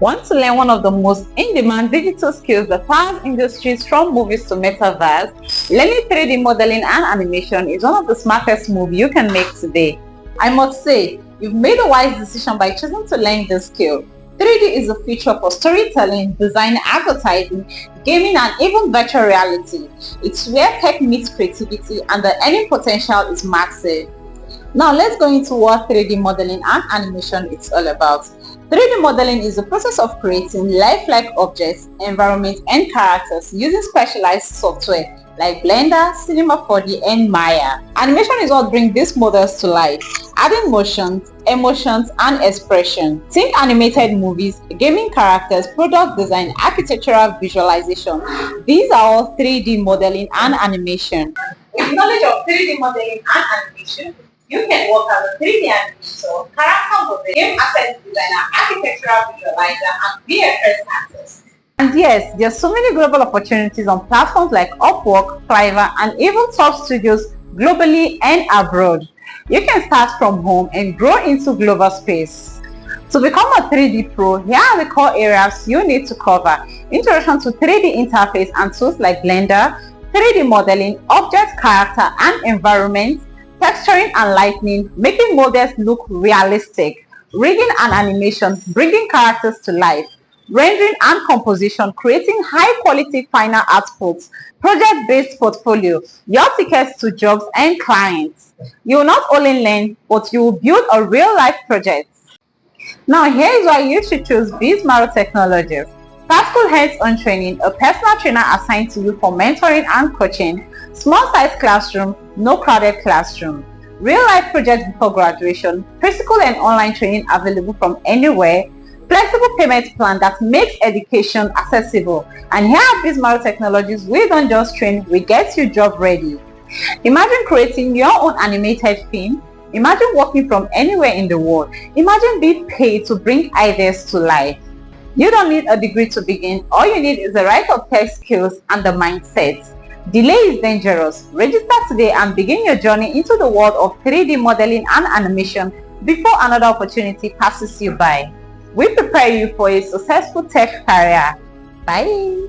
Want to learn one of the most in-demand digital skills that powers industries from movies to metaverse? Learning 3D modeling and animation is one of the smartest moves you can make today. I must say, you've made a wise decision by choosing to learn this skill. 3D is a feature for storytelling, design, advertising, gaming, and even virtual reality. It's where tech meets creativity and the earning potential is massive. Now let's go into what 3D modeling and animation is all about. 3D modeling is the process of creating lifelike objects, environments, and characters using specialized software like Blender, Cinema 4D, and Maya. Animation is what brings these models to life, adding motions, emotions, and expression. Think animated movies, gaming characters, product design, architectural visualization. These are all 3D modeling and animation. With knowledge of 3D modeling and animation, you can work as a 3D animator, character model, game asset designer, architectural visualizer, and VFX artist. And yes, there are so many global opportunities on platforms like Upwork, Fiverr, and even top studios globally and abroad. You can start from home and grow into global space. To become a 3D pro, here are the core areas you need to cover: introduction to 3D interface and tools like Blender, 3D modeling, object, character, and environment, texturing and lighting, making models look realistic, rigging and animation, bringing characters to life, rendering and composition, creating high-quality final outputs, project-based portfolio, your tickets to jobs and clients. You will not only learn, but you will build a real-life project. Now here is why you should choose Bizmarrow Technologies. Practical hands-on training, a personal trainer assigned to you for mentoring and coaching, small-sized classroom, no crowded classroom, real-life projects before graduation, physical and online training available from anywhere, flexible payment plan that makes education accessible. And here at Bizmarrow Technologies, we don't just train, we get you job ready. Imagine creating your own animated film. Imagine working from anywhere in the world. Imagine being paid to bring ideas to life. You don't need a degree to begin. All you need is the right of tech skills and the mindset. Delay is dangerous. Register today and begin your journey into the world of 3D modeling and animation before another opportunity passes you by. We prepare you for a successful tech career. Bye.